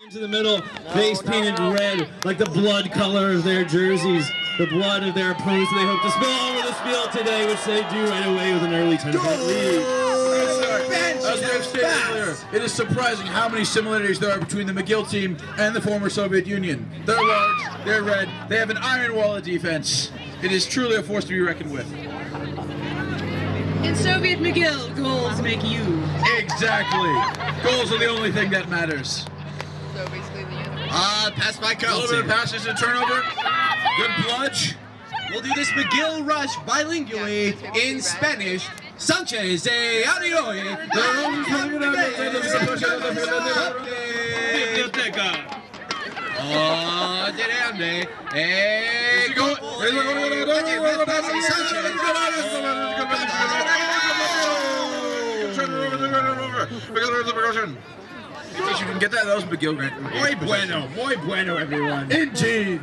Into the middle, face painted red, like the blood color of their jerseys, the blood of their opponents. They hope to spill over the field today, which they do right away with an early 10-point lead. As I've stated earlier, it is surprising how many similarities there are between the McGill team and the former Soviet Union. They're large, they're red, they have an iron wall of defense. It is truly a force to be reckoned with. In Soviet McGill, goals make you. Exactly. Goals are the only thing that matters. So basically the universe. Pass by Carleton. A little bit of passes and turnover. Good bludge. We'll do this McGill rush bilingually in Spanish. Sanchez, Arioy. Adelante. Go. If you can get that was McGill. Muy bueno, everyone. Indeed.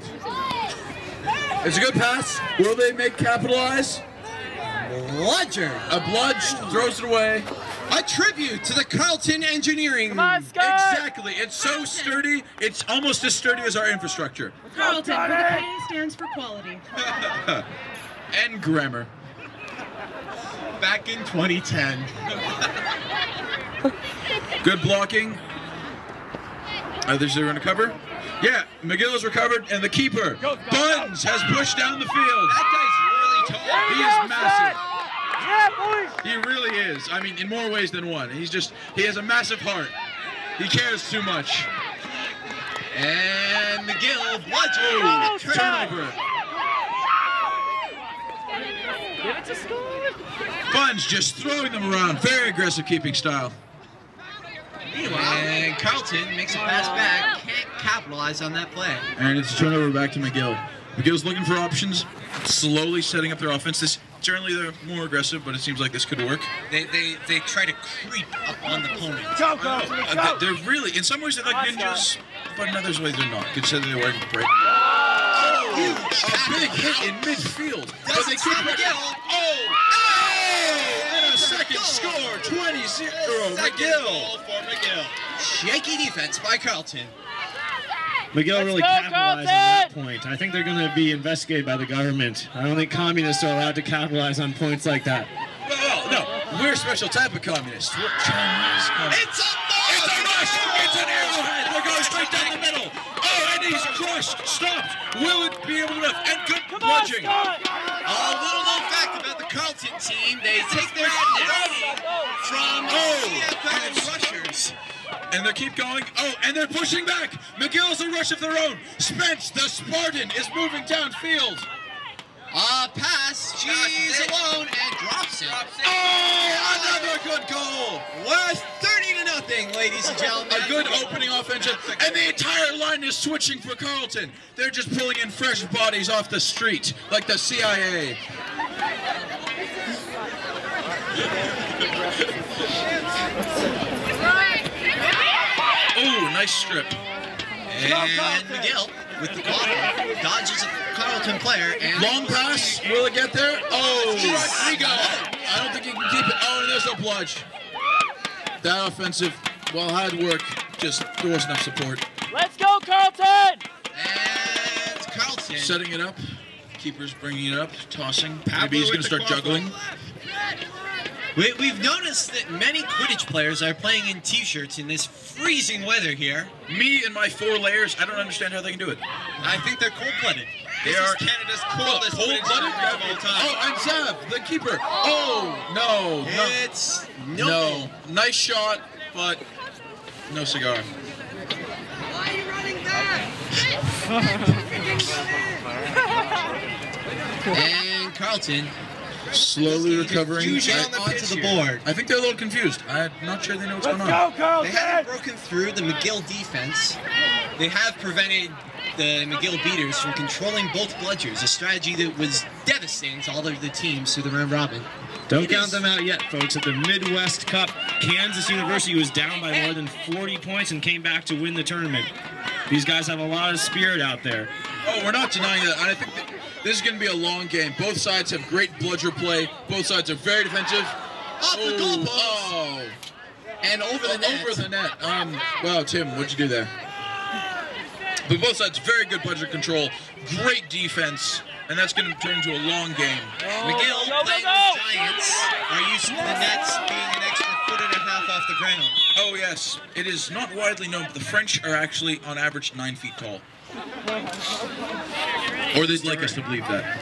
It's a good pass. Will they make capitalize? Bludger. A bludge throws it away. A tribute to the Carleton engineering. Exactly. It's so sturdy. It's almost as sturdy as our infrastructure. Carleton, where the K stands for quality. And grammar. Back in 2010. Good blocking. Are they going to cover? Yeah, McGill has recovered, and the keeper, Buns, has pushed down the field. That guy's really tall. He is massive. He really is. I mean, in more ways than one. He has a massive heart. He cares too much. And McGill bludgeon. Turnover. Give it to score. Buns just throwing them around. Very aggressive keeping style. And Carleton makes a pass back. Can't capitalize on that play. And it's a turnover back to McGill. McGill's looking for options, slowly setting up their offense. Generally, they're more aggressive, but it seems like this could work. They try to creep up on the opponent. They're really, in some ways, they're like ninjas, but in other ways, they're not. Considering they're wearing break. Huge A big hit in midfield. But they keep McGill. And a second score, 20-0, McGill. For McGill. Shaky defense by Carleton. McGill really capitalized on that point. I think they're going to be investigated by the government. I don't think communists are allowed to capitalize on points like that. Well, no, we're a special type of communists. We're Chinese communists. It's a rush! It's an arrowhead! We're going straight down the middle. Oh, and he's crushed. Stopped. Will it be able to lift? And good bludging. A little known fact about the Carleton team, they take their rating from CFL rushers. And they keep going. Oh, and they're pushing back. McGill's a rush of their own. Spence, the Spartan, is moving downfield. Pass. She's alone and drops it. Oh, another good goal. Worth 30-0, ladies and gentlemen. A good opening offensive. And the entire line is switching for Carleton. They're just pulling in fresh bodies off the street, like the CIA. Ooh, nice strip. And McGill with the block dodges a Carleton player. And long pass. Will it get there? Oh, Rodrigo. I don't think he can keep it. Oh, and there's a bludge. That offensive, well, hard work. Just there wasn't enough support. Let's go, Carleton! And Carleton Setting it up. Keeper's bringing it up, tossing. Maybe he's going to start juggling. We've noticed that many Quidditch players are playing in t-shirts in this freezing weather here. Me and my 4 layers, I don't understand how they can do it. I think they're cold-blooded. They This are is Canada's coldest Quidditch cold-blooded of all time. Oh, and Zav, the keeper. Oh, no. It's No. Nice shot, but no cigar. Why are you running back? And Carleton Slowly recovering. onto the board. I think they're a little confused. I'm not sure they know what's going on. They haven't broken through the McGill defense. They have prevented the McGill beaters from controlling both bludgers, a strategy that was devastating to all of the teams through the round robin. Don't count them out yet, folks. At the Midwest Cup, Kansas University was down by more than 40 points and came back to win the tournament. These guys have a lot of spirit out there. Oh, we're not denying that. I think this is going to be a long game. Both sides have great bludger play. Both sides are very defensive. Off the goalpost. Oh. And over the net. Over the net. Wow, Tim, what'd you do there? But both sides, very good bludger control, great defense, and that's going to turn into a long game. McGill playing with Giants are used to the nets being an extra 1.5 off the ground. Oh yes, it is not widely known, but the French are actually on average 9 feet tall. Or they'd like us to believe that.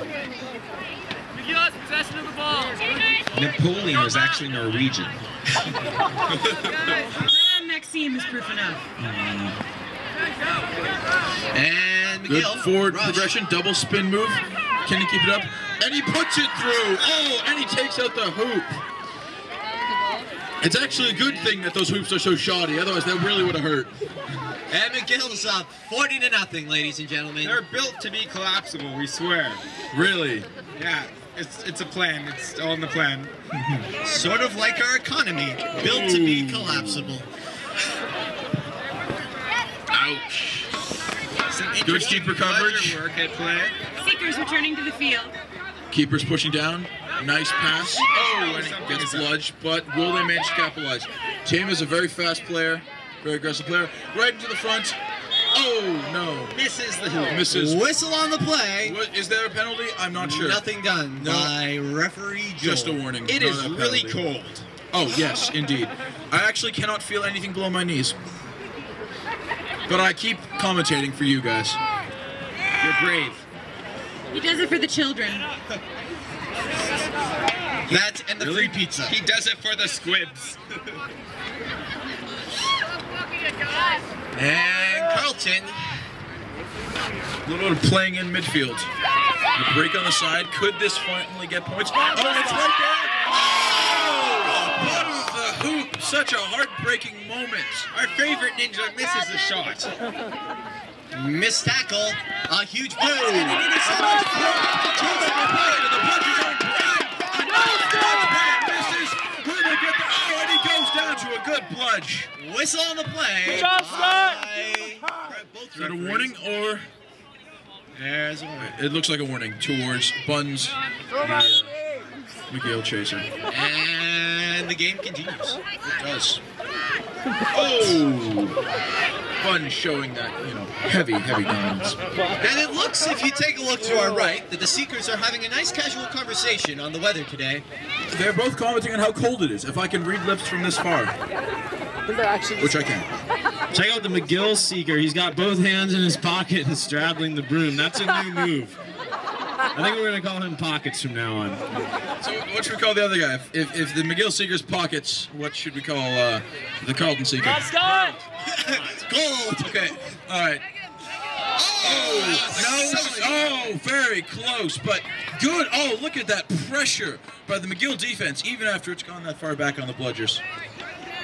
Possession of the ball. Napoleon was actually Norwegian. Maxime is proof enough. And Good McGill. forward rush. progression, double spin move. Can he keep it up? And he puts it through. Oh, and he takes out the hoop. It's actually a good thing that those hoops are so shoddy, otherwise that really would have hurt. And McGill's up 40-0, ladies and gentlemen. They're built to be collapsible, we swear. Really? Yeah, it's a plan. It's all in the plan. Sort of like our economy, built to be collapsible. Ouch. Some Good interesting keeper coverage. bludger work at play. Seekers returning to the field. Keeper's pushing down. Nice pass. Oh, and it gets bludged, but will they manage to capitalize? Tim is a very fast player, very aggressive player. Right into the front. Oh, no. Misses the hoop. Misses. Whistle on the play. What, is there a penalty? I'm not sure. Nothing done by referee Joel. Just a warning. It not is a really penalty. cold. Oh, yes, indeed. I actually cannot feel anything below my knees. But I keep commentating for you guys. You're brave. He does it for the children. That and the free pizza. He does it for the squibs. And Carleton. A little bit of playing in midfield. The break on the side. Could this finally get points? Oh, it's right there! Oh! Bottom of the hoop. Such a heartbreaking moment. Our favorite ninja misses the shot. Missed tackle. A huge play. And an interception. The Bludgers are in prime. Misses. Will they get the... Oh, and he goes down to a good bludge. Whistle on the play. Good job, Scott. Both Is that a warning or... There's a warning. It looks like a warning towards Buns, the McGill chaser. And the game continues. It does. Oh! Buns showing that, heavy dominance. And it looks, if you take a look to our right, that the Seekers are having a nice casual conversation on the weather today. They're both commenting on how cold it is, if I can read lips from this far. Which I can. Check out the McGill Seeker. He's got both hands in his pocket and straddling the broom. That's a new move. I think we're going to call him Pockets from now on. So what should we call the other guy? If the McGill Seeker's Pockets, what should we call the Carleton Seeker? Scott! Gold! Okay, all right. Oh, very close, but good. Oh, look at that pressure by the McGill defense, even after it's gone that far back on the Bludgers.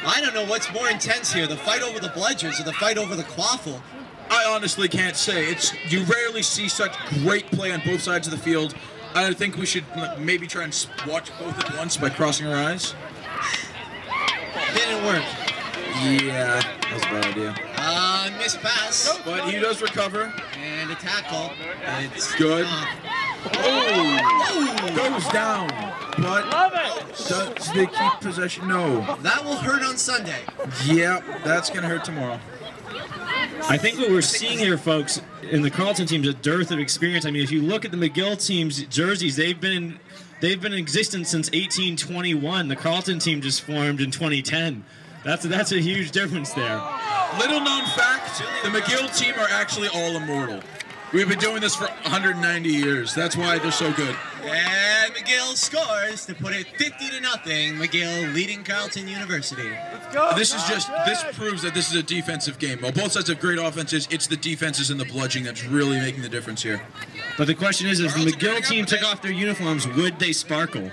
I don't know what's more intense here, the fight over the Bludgers or the fight over the Quaffle. I honestly can't say. You rarely see such great play on both sides of the field. I think we should maybe try and watch both at once by crossing our eyes. Didn't work. Yeah, that's a bad idea. Missed pass. But he does recover. And a tackle. It's Good. Oh! Goes down. But Love it! does they keep possession? No. That will hurt on Sunday. Yeah, that's going to hurt tomorrow. I think what we're seeing here, folks, in the Carleton team is a dearth of experience. I mean, if you look at the McGill team's jerseys, they've been in existence since 1821. The Carleton team just formed in 2010. That's a huge difference there. Little known fact, the McGill team are actually all immortal. We've been doing this for 190 years. That's why they're so good. And McGill scores to put it 50-0. McGill leading Carleton University. This proves that this is a defensive game. While both sides have great offenses, it's the defenses and the bludging that's really making the difference here. But the question is, if the McGill team took off their uniforms, would they sparkle?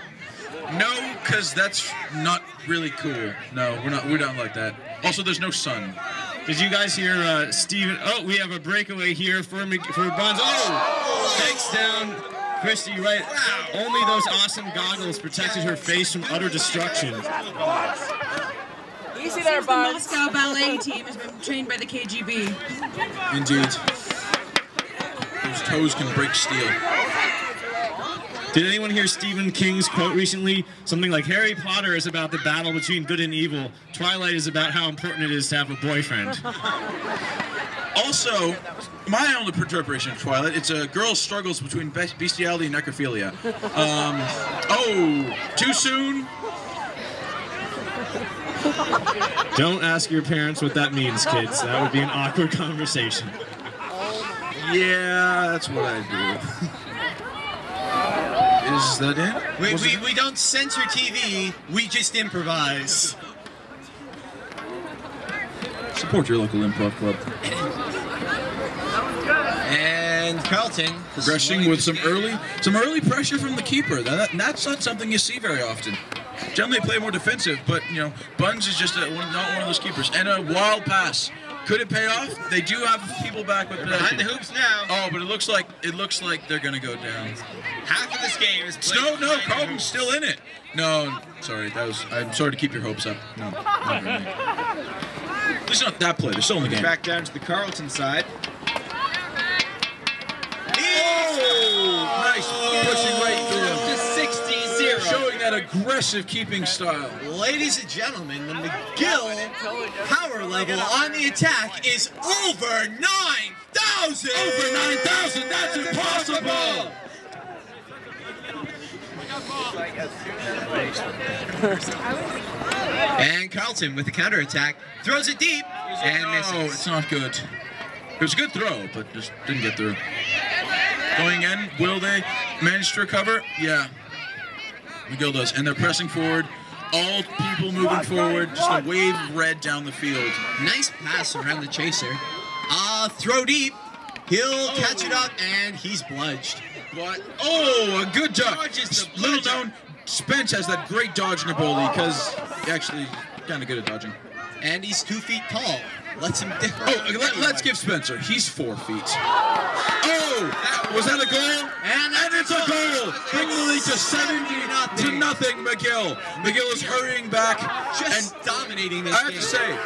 No, because that's not really cool. No, we don't like that. Also, there's no sun. Did you guys hear Steven? Oh, we have a breakaway here for Buns. Oh! Takes down Christy right. Wow. Only those awesome goggles protected her face from utter destruction. Easy there, The Buns. Moscow ballet team has been trained by the KGB. Indeed. Those toes can break steel. Did anyone hear Stephen King's quote recently? Something like, Harry Potter is about the battle between good and evil. Twilight is about how important it is to have a boyfriend. Also, my own interpretation of Twilight, it's a girl's struggles between bestiality and necrophilia. Oh, too soon? Don't ask your parents what that means, kids. That would be an awkward conversation. Yeah, that's what I do. Is that it? We don't censor TV, we just improvise. Support your local improv club. And Carleton Progressing with some early pressure from the keeper. That's not something you see very often. Generally play more defensive, but you know, Buns is just not one of those keepers. And a wild pass. Could it pay off? They do have people back with possession. Behind the hoops now. Oh, but it looks like they're gonna go down. Half of this game is played. No, Carleton's still in it. No, sorry, I'm sorry to keep your hopes up. No, not really. At least not that play. They're still in the game. Back down to the Carleton side. Oh, nice pushing right through him. Just 60-0. Showing that aggressive keeping style. Ladies and gentlemen, the McGill power level on the attack is over 9,000! Over 9,000, that's impossible! And Carleton with the counterattack throws it deep and misses. No, it's not good. It was a good throw, but just didn't get through. Going in, will they manage to recover? Yeah. McGill does, and they're pressing forward. All people moving forward, just a wave of red down the field. Nice pass around the chaser. Throw deep. He'll catch it up, and he's bludged. What? Oh, a good duck. Dodges the Little bludger. known, Spence has that great dodge in a goalie because he actually kind of good at dodging. And he's 2 feet tall. Lets him dip. Oh, let's give Spencer. He's 4 feet. Oh, was that a goal? And it's a goal. Bring the lead to 70 to nothing. McGill. McGill is hurrying back Just and dominating this I have game. to say,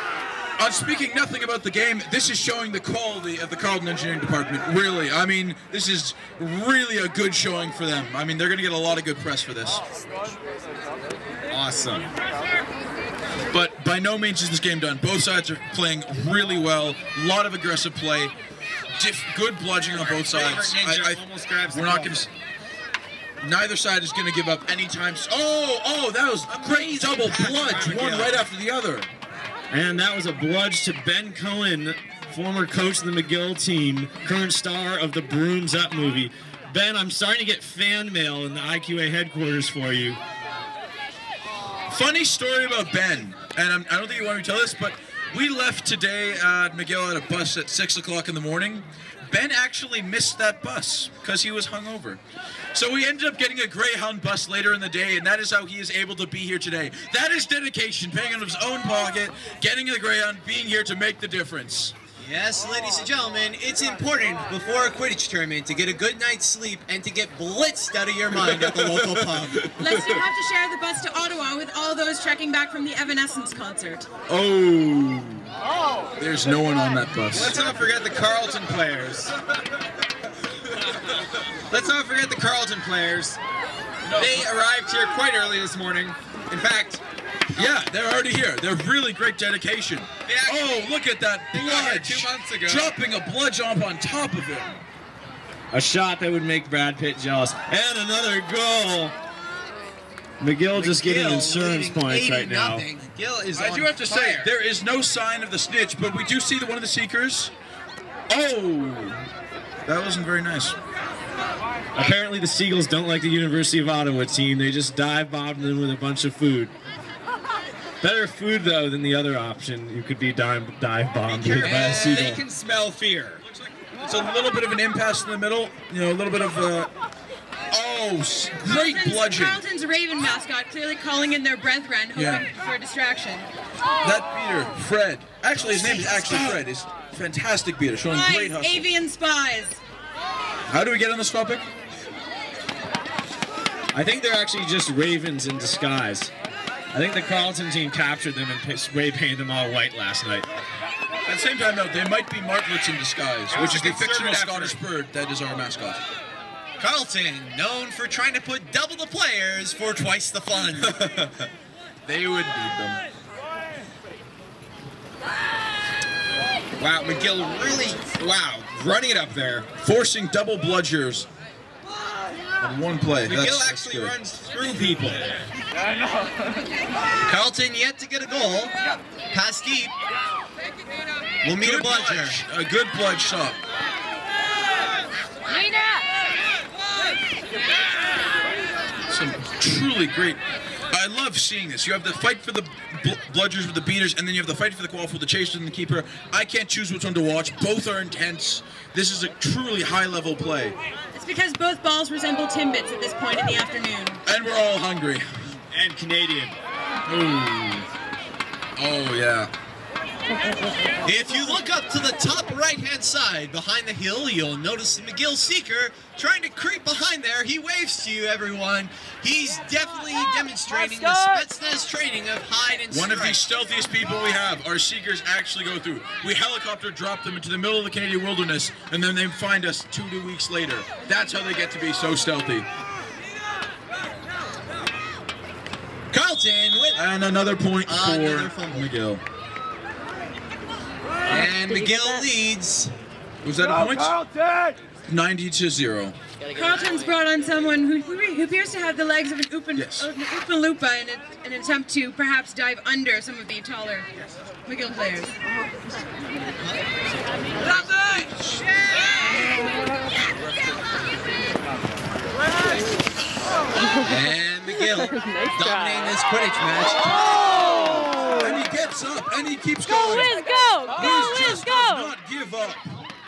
on speaking nothing about the game, this is showing the quality of the Carleton Engineering Department, really. I mean, this is really a good showing for them. I mean, they're going to get a lot of good press for this. Awesome. But by no means is this game done. Both sides are playing really well. A lot of aggressive play. Good bludgeoning on both sides. Ninja almost grabs the we're not ball. going to... Neither side is going to give up any time. Oh, that was great double bludge, one right after the other. And that was a bludge to Ben Cohen, former coach of the McGill team, current star of the Brooms Up movie. Ben, I'm starting to get fan mail in the IQA headquarters for you. Funny story about Ben, and I don't think you want me to tell this, but we left today at McGill at a bus at 6 o'clock in the morning. Ben actually missed that bus because he was hungover. So we ended up getting a Greyhound bus later in the day, and that is how he is able to be here today. That is dedication, paying out of his own pocket, getting a Greyhound, being here to make the difference. Yes, ladies and gentlemen, it's important before a Quidditch tournament to get a good night's sleep and to get blitzed out of your mind at the local pub. Lest you have to share the bus to Ottawa with all those trekking back from the Evanescence concert. Oh, there's no one on that bus. Let's not forget the Carleton players. Let's not forget the Carleton players. They arrived here quite early this morning. In fact, Yeah, they're already here. They're really great dedication. Oh, look at that bludge. 2 months ago. Dropping a bludge jump on top of it. A shot that would make Brad Pitt jealous. And another goal. McGill just getting insurance points right now. McGill is I do have to say, there is no sign of the snitch, but we do see one of the seekers. Oh, that wasn't very nice. Apparently the Seagulls don't like the University of Ottawa team. They just dive-bombed them with a bunch of food. Better food, though, than the other option. You could be dive-bombed with by a they Seagull. can smell fear. It's a little bit of an impasse in the middle. You know, a little bit of great bludgeon. Carleton's Raven mascot clearly calling in their brethren, hoping for a distraction. That beater, Fred. Actually, his name is actually Fred. He's a fantastic beater, showing great Spies, hustle. avian spies. How do we get on this topic? I think they're actually just ravens in disguise. I think the Carleton team captured them and spray painted them all white last night. At the same time, though, they might be martlets in disguise, which is the concerted fictional effort. Scottish bird that is our mascot. Carleton, known for trying to put double the players for twice the fun. They would need them. Wow, McGill really, running it up there. Forcing double bludgers on one play. McGill actually runs through people. Carleton yet to get a goal. Pass deep. We'll meet a bludger. A good bludge shot. Some truly great. I love seeing this. You have the fight for the bludgers with the beaters, and then you have the fight for the quaff with the chasers and the keeper. I can't choose which one to watch. Both are intense. This is a truly high-level play. It's because both balls resemble Timbits at this point in the afternoon. And we're all hungry. And Canadian. Ooh. Oh, yeah. If you look up to the top right-hand side behind the hill, you'll notice the McGill seeker trying to creep behind there. He waves to you, everyone. He's definitely demonstrating the Spetsnaz training of hide and strike. One of the stealthiest people we have, our seekers actually go through. We helicopter drop them into the middle of the Canadian wilderness, and then they find us 2 weeks later. That's how they get to be so stealthy. Carleton with... And another point for McGill. And McGill leads. Was that a point? 90-0. Carleton's brought on someone who appears to have the legs of an Oopaloopa in an attempt to perhaps dive under some of the taller McGill players. And McGill dominating this Quidditch match. Oh! And he gets up and he keeps going. Liz, go! He just does not give up.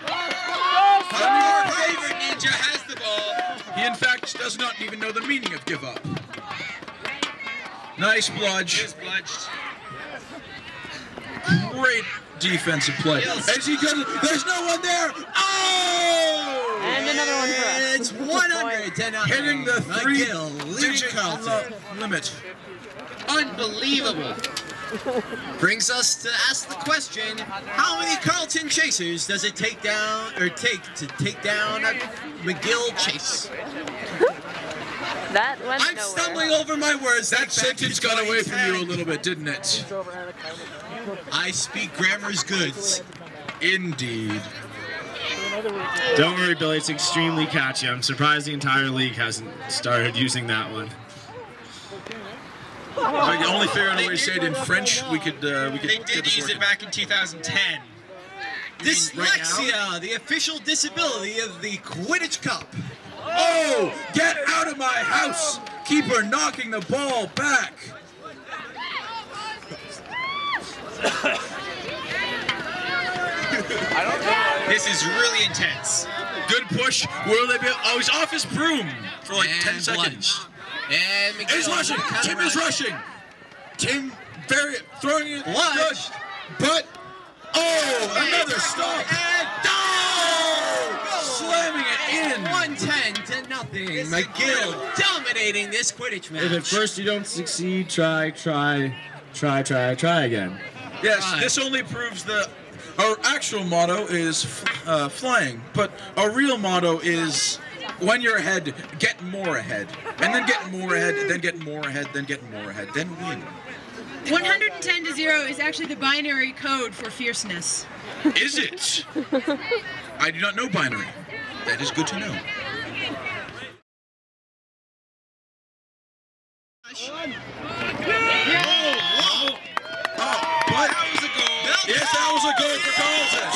Our favorite ninja has the ball. He in fact does not even know the meaning of give up. Nice bludge. Great defensive play. As he goes, there's no one there. Oh! And another one for us. It's 100-0. Hitting the McGill leading 3-digit Carleton. limit. Unbelievable. Brings us to ask the question: how many Carleton chasers does it take to take down a McGill chase? That went I'm nowhere. stumbling over my words. That sentence got away from you a little bit, didn't it? I speak grammar's goods. Indeed. Don't worry, Billy. It's extremely catchy. I'm surprised the entire league hasn't started using that one. I can only figure out a way to say it in French. We could. They did use it back in 2010. Dyslexia, the official disability of the Quidditch Cup. Oh! Get out of my house! Keeper knocking the ball back. This is really intense. Good push. Will they be? Oh, he's off his broom for like And 10 seconds. And McGill He's rushing. Tim is rushing. Tim throwing it. Lunge. But another stop. And Slamming it in. 110-0. McGill dominating this Quidditch match. If at first you don't succeed, try again. Yes, Right. this only proves our actual motto is flying, but our real motto is when you're ahead, get more ahead, and then get more ahead, then get more ahead, then get more ahead, then win. 110-0 is actually the binary code for fierceness. Is it? I do not know binary. That is good to know. But That was a goal. yes, that was a goal for Carleton.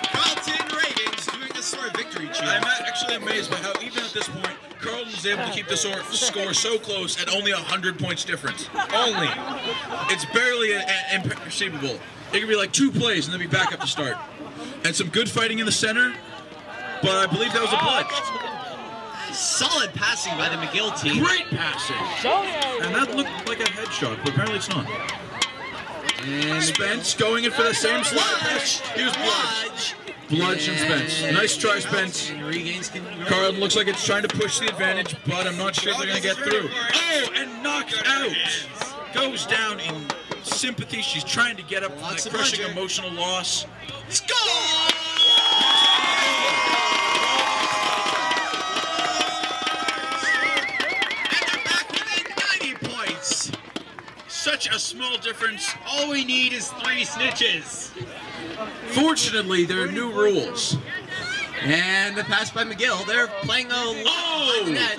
20-20. Carleton Ravens doing the sort of victory cheer. I'm actually amazed by how even at this point, Carleton was able to keep the score so close at only 100 points difference. Only. It's barely imperceivable. It could be like 2 plays and then be back up to start. And some good fighting in the center, but I believe that was a bludge. Solid passing by the McGill team. Great passing. And that looked like a headshot, but apparently it's not. And Spence going in for the same slot pass. He was bludged. Bludge from Spence. Nice try, Spence. Regains Carleton looks like it's trying to push the advantage, but I'm not sure they're going to get through. Oh, and knocked out. Goes down in sympathy. She's trying to get up from Lots that of crushing pleasure. emotional loss. Score! such a small difference. All we need is 3 snitches. Fortunately, there are new rules. And the pass by McGill. They're playing a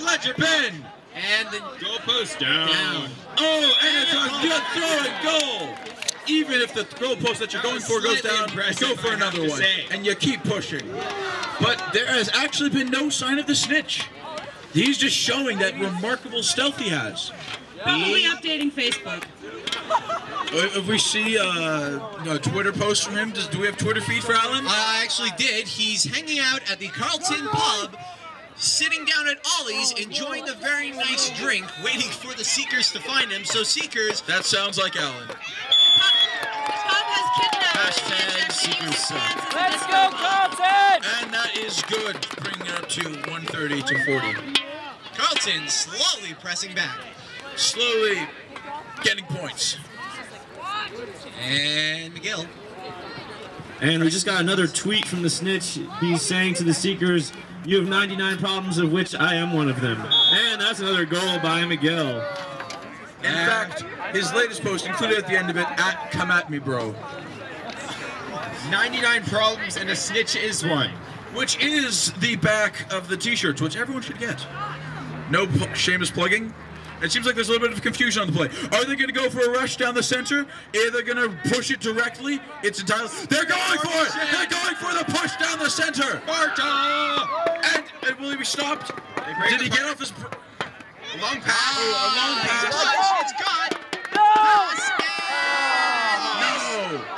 Ledger Ben. And the Goalpost down. Oh, and it's a good throw and goal. Even if the goalpost that you're going for goes down, go for another one. And you keep pushing. But there has actually been no sign of the snitch. He's just showing that remarkable stealth he has. Probably updating Facebook. If we see a Twitter post from him, do we have Twitter feed for Alan? I actually did. He's hanging out at the Carleton pub, sitting down at Ollie's, enjoying a very nice drink, waiting for the Seekers to find him. So Seekers... That sounds like Alan. Hashtag Seekers suck. Let's go, Carleton! And that is good, bringing it up to 130 to 40. Carleton slowly pressing back. Slowly getting points. And McGill. And we just got another tweet from the snitch. He's saying to the Seekers, "You have 99 problems, of which I am one of them." And that's another goal by McGill. In fact, his latest post included at the end of it, "Come at me, bro." 99 problems and a snitch is one. Which is the back of the t-shirts, which everyone should get. No shameless plugging. It seems like there's a little bit of confusion on the play. Are they going to go for a rush down the center? Are they going to push it directly? It's entirely... They're going for it! They're going for the push down the center! Barta! And will he be stopped? Did he get off his... A long pass. A long pass. It's gone. No!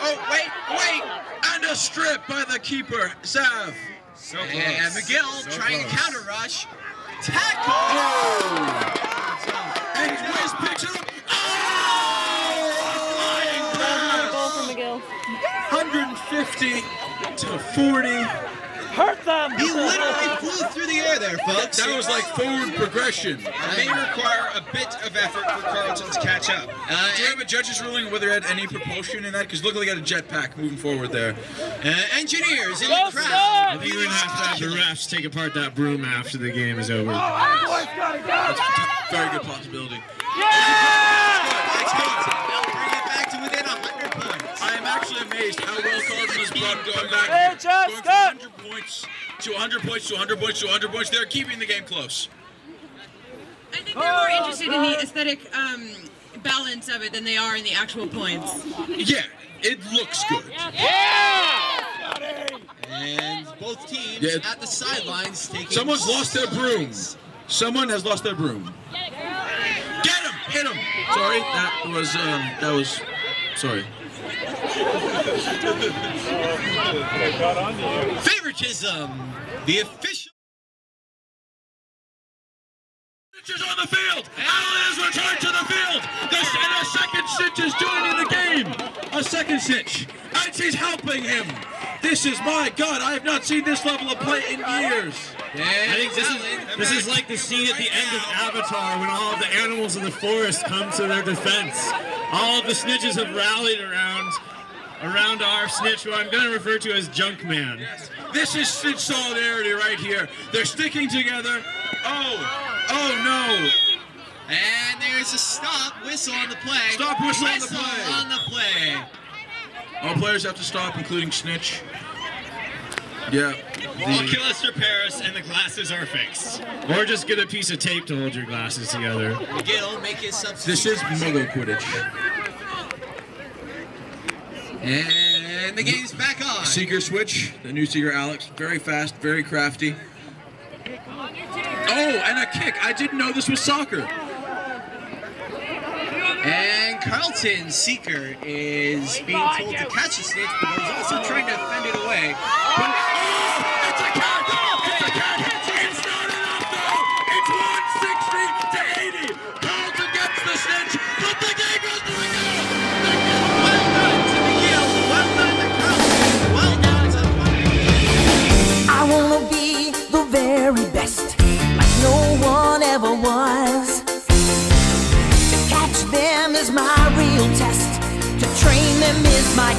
Oh, wait. And a strip by the keeper, Sav. So close. And McGill So trying close. to counter rush. Tackle! Oh! And Wiz picks it up. Oh! Flying Goal pass! for McGill. 150 to 40. Hurt them! He literally flew through the air there, folks. That was like forward progression. It may require a bit of effort for Carleton to catch up. Do you have a judge's ruling whether it had any propulsion in that? Because look like he got a jetpack moving forward there. Engineers in Go the crowd. I think we're going to have the refs take apart that broom after the game is over. That's a very good possibility. That's good. They'll bring it back to within 100 points. I am actually amazed how well Carleton has brought going back. Hey, Going from Justin! 100 points to 100 points to 100 points to 100 points. They're keeping the game close. I think they're more interested in the aesthetic balance of it than they are in the actual points. Yeah, it looks good. And both teams at the sidelines taking... Someone's lost their broom. Someone has lost their broom. Get him! Hit him! Sorry, that was, sorry. Favoritism. The official... Snitch is on the field! Allen has returned to the field! And a second snitch is joining the game! A second snitch! And she's helping him! This is, my God, I have not seen this level of play in years! I think this is like the scene at the end of Avatar when all of the animals in the forest come to their defense. All of the snitches have rallied around our snitch, who I'm going to refer to as Junkman. Yes. This is snitch solidarity right here. They're sticking together. Oh no! And there's a stop whistle on the play. Stop whistle on the Whistle play. on the play. All players have to stop, including snitch. Yeah. Oculus repairs and the glasses are fixed. Or just get a piece of tape to hold your glasses together. McGill make his substitution. This is Muggle Quidditch. And the game's back on. Seeker switch. The new Seeker Alex. Very fast, very crafty. Oh, and a kick. I didn't know this was soccer. And Carleton Seeker is being told to catch the snitch, but he's also trying to fend it away. But, it's a cat! It's a cat! It's not enough though! It's 160 to 80! Carleton gets the snitch, but the game goes to McGill! Well done to McGill. Well done to Carleton. Well done to McGill. I wanna be the very best, like no one ever was. To catch them is my real test. To train them is my